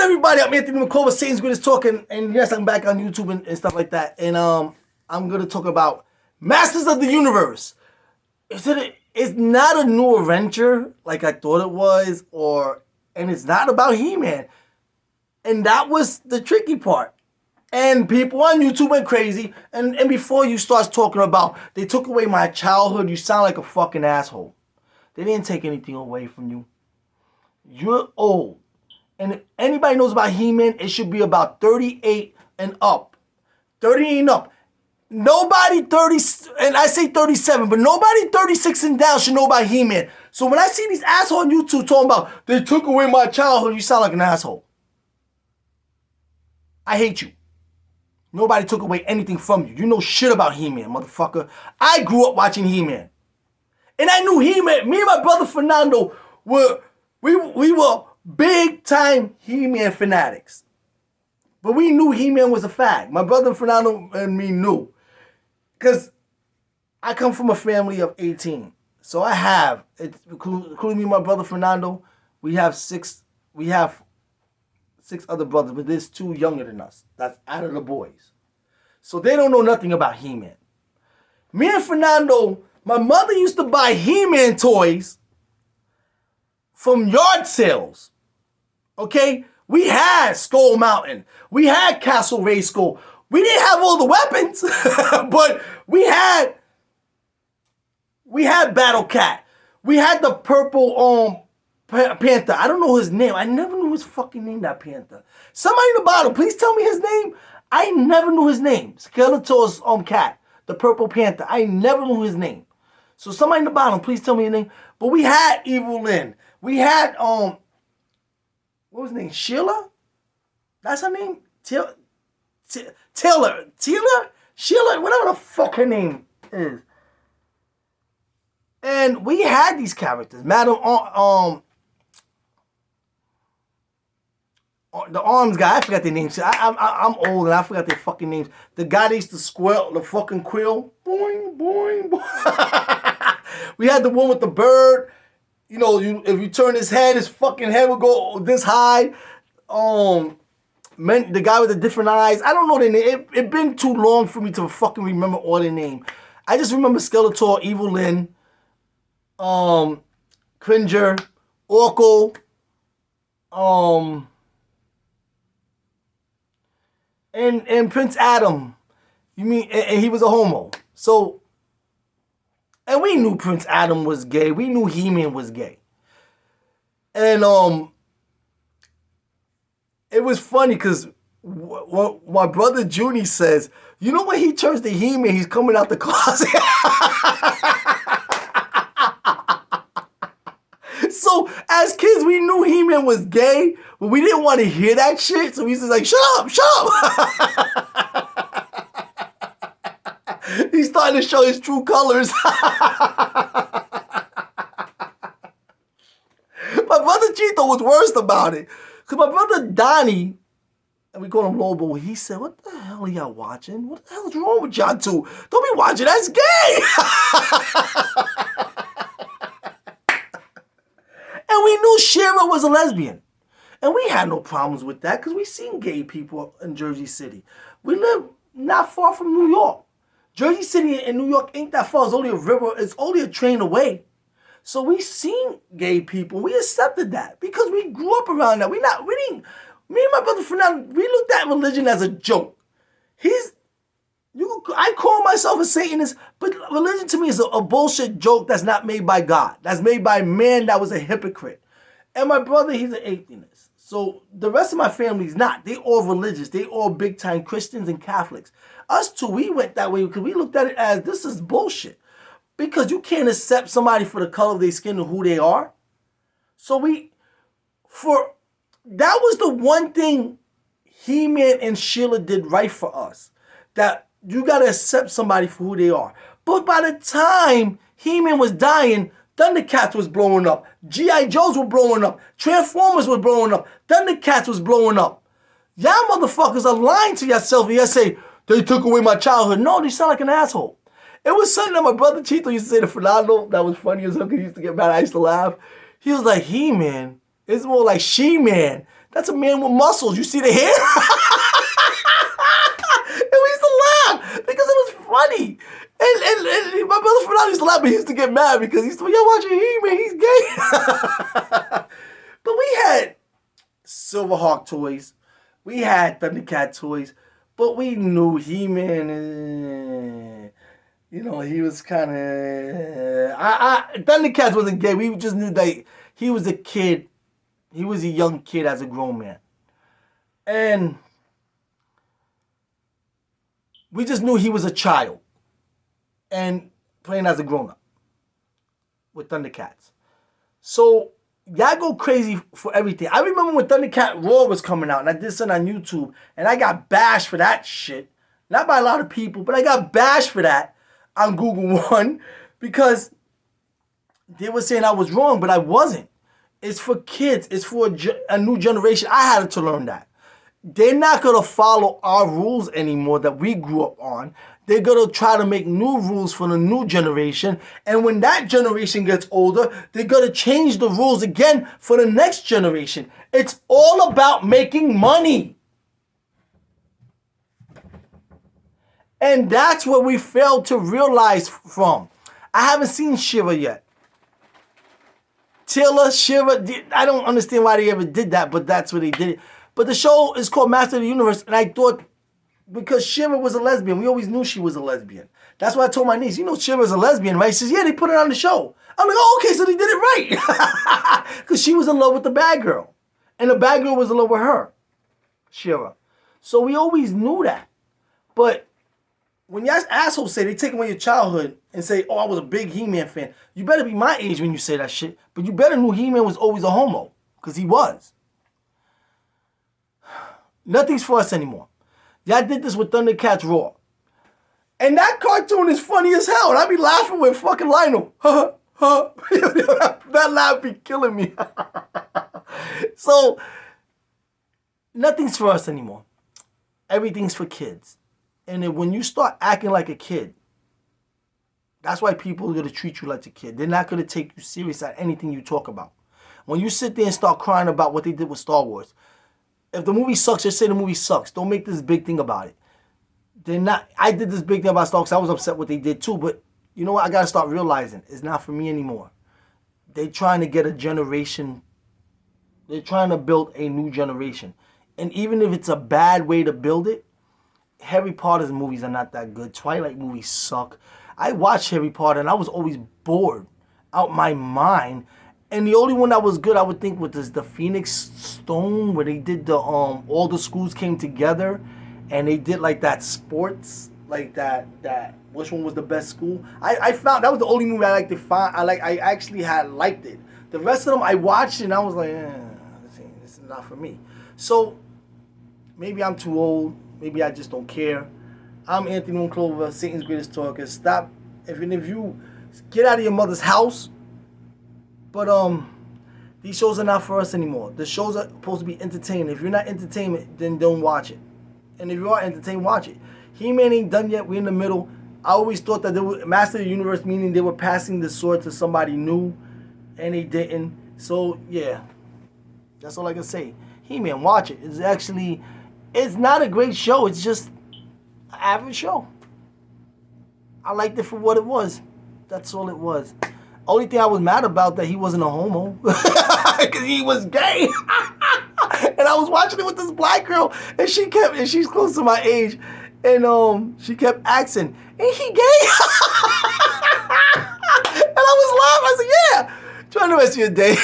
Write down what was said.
everybody? I'm Anthony McCullough, Satan's Greatest Talk, and yes, I'm back on YouTube and stuff like that. And I'm gonna talk about Masters of the Universe. It's not a new adventure like I thought it was, and it's not about He-Man. And that was the tricky part. And people on YouTube went crazy. And before you start talking about they took away my childhood, you sound like a fucking asshole. They didn't take anything away from you. You're old. And if anybody knows about He-Man, it should be about 38 and up. 38 and up. Nobody 30, and I say 37, but nobody 36 and down should know about He-Man. So when I see these assholes on YouTube talking about they took away my childhood, you sound like an asshole. I hate you. Nobody took away anything from you. You know shit about He-Man, motherfucker. I grew up watching He-Man. And I knew He-Man. Me and my brother Fernando were big time He-Man fanatics. But we knew He-Man was a fag. My brother Fernando and me knew. Because I come from a family of 18. So I have, including me and my brother Fernando, we have six other brothers, but there's 2 younger than us. That's out of the boys. So they don't know nothing about He-Man. Me and Fernando, my mother used to buy He-Man toys from yard sales. Okay? We had Skull Mountain. We had Castle Grayskull. We didn't have all the weapons, but we had Battle Cat. We had the purple Panther. I don't know his name. I never knew his fucking name, that Panther. Somebody in the bottom, please tell me his name. I never knew his name. Skeletor's cat, the purple Panther. I never knew his name. So somebody in the bottom, please tell me his name. But we had Evil Lynn. We had what was her name? Sheila? That's her name? Taylor? Sheila? Whatever the fuck her name is. And we had these characters. Madam, the arms guy, I forgot their names. I'm old and I forgot their fucking names. The guy that used to squirrel, the fucking quill. Boing, boing, boing. We had the one with the bird. You know, if you turn his head, his fucking head would go this high. The guy with the different eyes. I don't know their name. It been too long for me to fucking remember all their name. I just remember Skeletor, Evil Lynn, Cringer, Orko, and Prince Adam. You mean, and he was a homo. So, and we knew Prince Adam was gay. We knew He-Man was gay. And it was funny because what my brother Junie says, you know when he turns to He-Man, he's coming out the closet. So as kids, we knew He-Man was gay, but we didn't want to hear that shit. So we used to like, shut up. He's starting to show his true colors. My brother Chito was worst about it. Because my brother Donnie, and we call him Lobo, he said, what the hell are y'all watching? What the hell is wrong with y'all two? Don't be watching, that's gay. And we knew Shira was a lesbian. And we had no problems with that because we seen gay people in Jersey City. We live not far from New York. Jersey City and New York ain't that far. It's only a river. It's only a train away. So we seen gay people. We accepted that because we grew up around that. Me and my brother Fernando, we looked at religion as a joke. I call myself a Satanist, but religion to me is a bullshit joke that's not made by God. That's made by man that was a hypocrite. And my brother, he's an atheist. So the rest of my family's not. They all religious. They all big time Christians and Catholics. Us two, we went that way because we looked at it as this is bullshit. Because you can't accept somebody for the color of their skin and who they are. So that was the one thing He-Man and Sheila did right for us. That you got to accept somebody for who they are. But by the time He-Man was dying, Thundercats was blowing up. G.I. Joes were blowing up. Transformers were blowing up. Thundercats was blowing up. Y'all motherfuckers are lying to yourself and you say, they took away my childhood. No, you sound like an asshole. It was something that my brother Chito used to say to Fernando that was funny as hell because he used to get mad. I used to laugh. He was like, He-Man, it's more like She-Man. That's a man with muscles. You see the hair? And we used to laugh because it was funny. And my brother Fernando used to laugh, but he used to get mad because he used to be, yo, watching He-Man, he's gay. But we had Silverhawk toys. We had Thundercat toys. But we knew He-Man, he was kind of... Thundercats wasn't gay. We just knew that he was a kid. He was a young kid as a grown man. And we just knew he was a child and playing as a grown-up with Thundercats. So y'all go crazy for everything. I remember when Thundercat Raw was coming out, and I did something on YouTube, and I got bashed for that shit. Not by a lot of people, but I got bashed for that on Google One because they were saying I was wrong, but I wasn't. It's for kids. It's for a new generation. I had to learn that. They're not going to follow our rules anymore that we grew up on. They're going to try to make new rules for the new generation. And when that generation gets older, they're going to change the rules again for the next generation. It's all about making money. And that's what we failed to realize from. I haven't seen She-Ra yet. Tila, She-Ra, I don't understand why they ever did that, but that's what they did. But the show is called Master of the Universe, and I thought because She-Ra was a lesbian, we always knew she was a lesbian. That's why I told my niece, She-Ra's a lesbian, right? She says, yeah, they put it on the show. I'm like, oh, okay, so they did it right. Because she was in love with the bad girl. And the bad girl was in love with her, She-Ra. So we always knew that. But when y'all assholes say they take away your childhood and say, oh, I was a big He-Man fan, you better be my age when you say that shit. But you better know He-Man was always a homo. Because he was. Nothing's for us anymore. Y'all did this with Thundercats Raw. And that cartoon is funny as hell. And I be laughing with fucking Lionel. That laugh be killing me. So, nothing's for us anymore. Everything's for kids. And then when you start acting like a kid, that's why people are going to treat you like a kid. They're not going to take you serious at anything you talk about. When you sit there and start crying about what they did with Star Wars, if the movie sucks, just say the movie sucks. Don't make this big thing about it. They're not. I did this big thing about Star Wars. I was upset what they did too. But you know what? I got to start realizing it's not for me anymore. They're trying to get a generation. They're trying to build a new generation. And even if it's a bad way to build it, Harry Potter's movies are not that good. Twilight movies suck. I watched Harry Potter and I was always bored out my mind. And the only one that was good, I would think, was the Phoenix Stone, where they did all the schools came together, and they did like that sports, like that which one was the best school? I found that was the only movie I liked to find. I actually had liked it. The rest of them I watched and I was like, this is not for me. So maybe I'm too old. Maybe I just don't care. I'm Anthony Monclova, Satan's Greatest Talker. Stop. If you get out of your mother's house. But these shows are not for us anymore. The shows are supposed to be entertaining. If you're not entertainment, then don't watch it. And if you are entertained, watch it. He-Man ain't done yet. We're in the middle. I always thought that they were Master of the Universe, meaning they were passing the sword to somebody new, and they didn't. So yeah, that's all I can say. He-Man, watch it. It's not a great show. It's just an average show. I liked it for what it was. That's all it was. Only thing I was mad about that he wasn't a homo. Because he was gay. And I was watching it with this black girl. And she's close to my age. And she kept asking, ain't he gay? And I was laughing. I said, yeah. Try the rest of your day.